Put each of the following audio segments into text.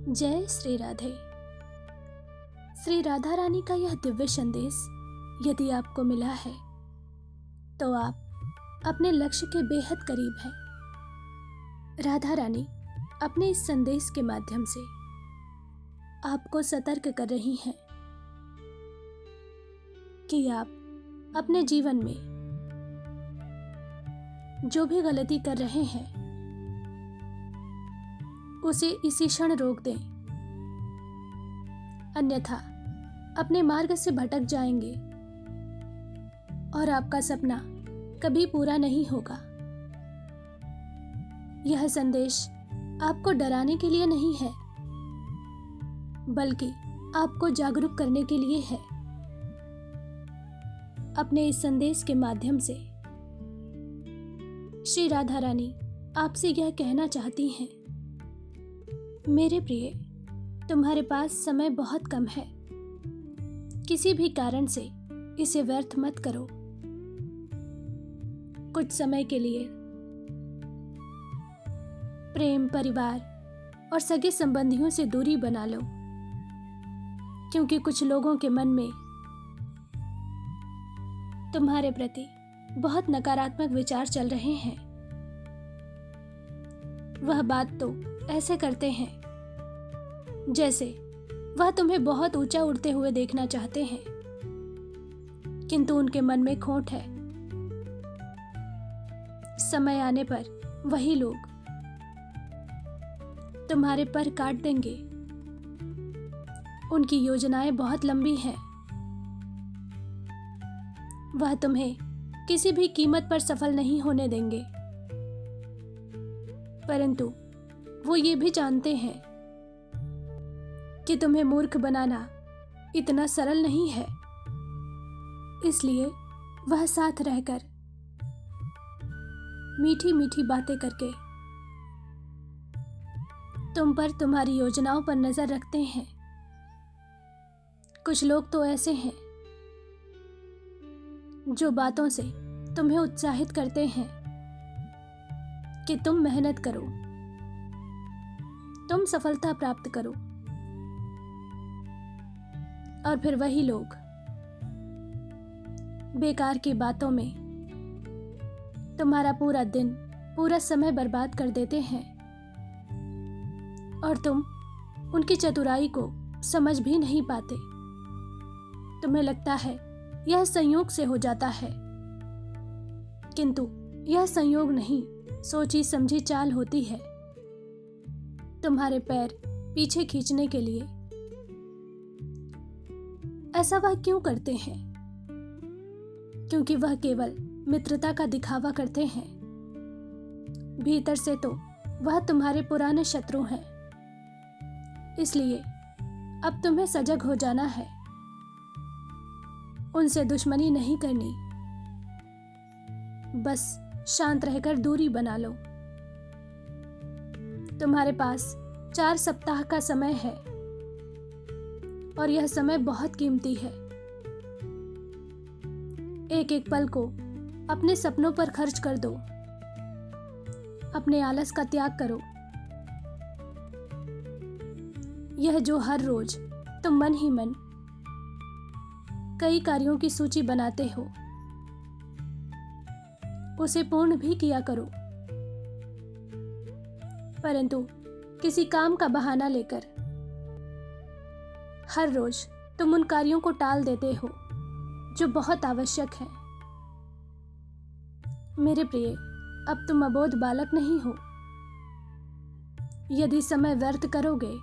जय श्री राधे। श्री राधा रानी का यह दिव्य संदेश यदि आपको मिला है तो आप अपने लक्ष्य के बेहद करीब हैं। राधा रानी अपने इस संदेश के माध्यम से आपको सतर्क कर रही हैं कि आप अपने जीवन में जो भी गलती कर रहे हैं उसे इसी क्षण रोक दें, अन्यथा अपने मार्ग से भटक जाएंगे और आपका सपना कभी पूरा नहीं होगा। यह संदेश आपको डराने के लिए नहीं है, बल्कि आपको जागरूक करने के लिए है। अपने इस संदेश के माध्यम से श्री राधा रानी आपसे यह कहना चाहती हैं, मेरे प्रिय, तुम्हारे पास समय बहुत कम है। किसी भी कारण से इसे व्यर्थ मत करो। कुछ समय के लिए प्रेम, परिवार और सगे संबंधियों से दूरी बना लो, क्योंकि कुछ लोगों के मन में तुम्हारे प्रति बहुत नकारात्मक विचार चल रहे हैं। वह बात तो ऐसे करते हैं जैसे वह तुम्हें बहुत ऊंचा उड़ते हुए देखना चाहते हैं, किंतु उनके मन में खोट है। समय आने पर वही लोग तुम्हारे पर काट देंगे। उनकी योजनाएं बहुत लंबी हैं। वह तुम्हें किसी भी कीमत पर सफल नहीं होने देंगे, परंतु वो ये भी जानते हैं कि तुम्हें मूर्ख बनाना इतना सरल नहीं है। इसलिए वह साथ रहकर मीठी मीठी बातें करके तुम पर, तुम्हारी योजनाओं पर नजर रखते हैं। कुछ लोग तो ऐसे हैं जो बातों से तुम्हें उत्साहित करते हैं कि तुम मेहनत करो, तुम सफलता प्राप्त करो, और फिर वही लोग बेकार की बातों में तुम्हारा पूरा दिन, पूरा समय बर्बाद कर देते हैं और तुम उनकी चतुराई को समझ भी नहीं पाते। तुम्हें लगता है यह संयोग से हो जाता है, किंतु यह संयोग नहीं, सोची समझी चाल होती है तुम्हारे पैर पीछे खींचने के लिए। ऐसा वह क्यों करते हैं? क्योंकि वह केवल मित्रता का दिखावा करते हैं। भीतर से तो वह तुम्हारे पुराने शत्रु हैं। इसलिए अब तुम्हें सजग हो जाना है। उनसे दुश्मनी नहीं करनी, बस शांत रहकर दूरी बना लो। तुम्हारे पास 4 सप्ताह का समय है और यह समय बहुत कीमती है। एक एक पल को अपने सपनों पर खर्च कर दो। अपने आलस का त्याग करो। यह जो हर रोज तुम मन ही मन कई कार्यों की सूची बनाते हो, उसे पूर्ण भी किया करो, परंतु किसी काम का बहाना लेकर हर रोज तुम उन कार्यों को टाल देते हो जो बहुत आवश्यक हैं। मेरे प्रिय, अब तुम अबोध बालक नहीं हो। यदि समय व्यर्थ करोगे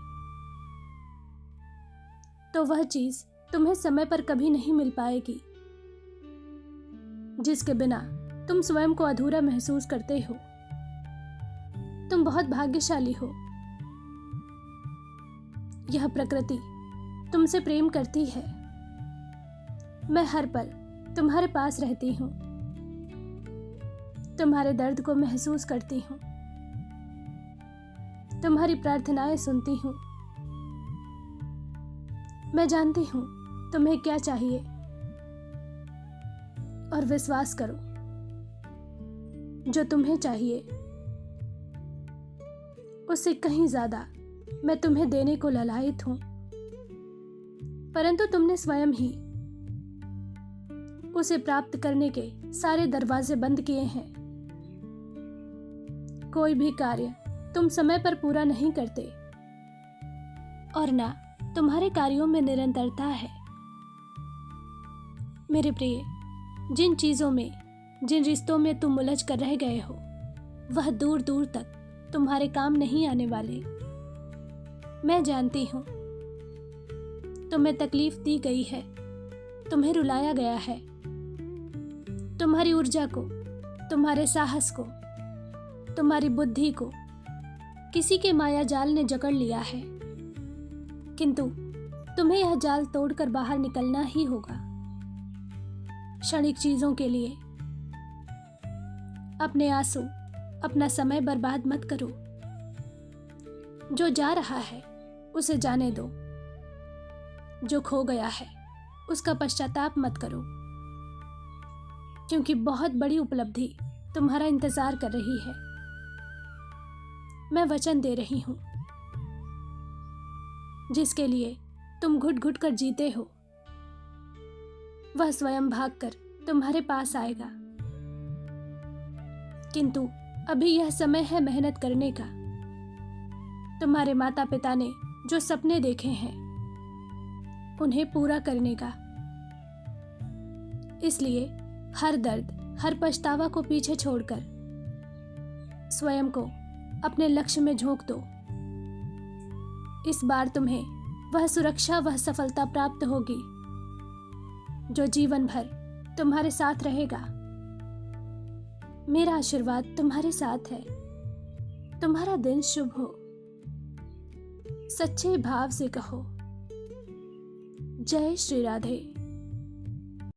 तो वह चीज तुम्हें समय पर कभी नहीं मिल पाएगी जिसके बिना तुम स्वयं को अधूरा महसूस करते हो। तुम बहुत भाग्यशाली हो। यह प्रकृति तुमसे प्रेम करती है। मैं हर पल तुम्हारे पास रहती हूँ, तुम्हारे दर्द को महसूस करती हूँ, तुम्हारी प्रार्थनाएं सुनती हूँ। मैं जानती हूँ तुम्हें क्या चाहिए, और विश्वास करो, जो तुम्हें चाहिए उससे कहीं ज्यादा मैं तुम्हें देने को ललायत हूं, परंतु तुमने स्वयं ही उसे प्राप्त करने के सारे दरवाजे बंद किए हैं। कोई भी कार्य तुम समय पर पूरा नहीं करते और ना तुम्हारे कार्यों में निरंतरता है। मेरे प्रिय, जिन चीजों में, जिन रिश्तों में तुम उलझ कर रह गए हो, वह दूर दूर तक तुम्हारे काम नहीं आने वाले। मैं जानती हूं तुम्हें तकलीफ दी गई है, तुम्हें रुलाया गया है, तुम्हारी ऊर्जा को, तुम्हारे साहस को, तुम्हारी बुद्धि को किसी के माया जाल ने जकड़ लिया है, किंतु तुम्हें यह जाल तोड़कर बाहर निकलना ही होगा। क्षणिक चीजों के लिए अपने आंसू, अपना समय बर्बाद मत करो। जो जा रहा है उसे जाने दो। जो खो गया है उसका पश्चाताप मत करो, क्योंकि बहुत बड़ी उपलब्धि तुम्हारा इंतजार कर रही है। मैं वचन दे रही हूं, जिसके लिए तुम घुट घुट कर जीते हो, वह स्वयं भागकर तुम्हारे पास आएगा। किंतु अभी यह समय है मेहनत करने का। तुम्हारे माता पिता ने जो सपने देखे हैं उन्हें पूरा करने का। इसलिए हर दर्द, हर पछतावा को पीछे छोड़कर स्वयं को अपने लक्ष्य में झोंक दो। इस बार तुम्हें वह सुरक्षा, वह सफलता प्राप्त होगी जो जीवन भर तुम्हारे साथ रहेगा। मेरा आशीर्वाद तुम्हारे साथ है। तुम्हारा दिन शुभ हो। सच्चे भाव से कहो, जय श्री राधे।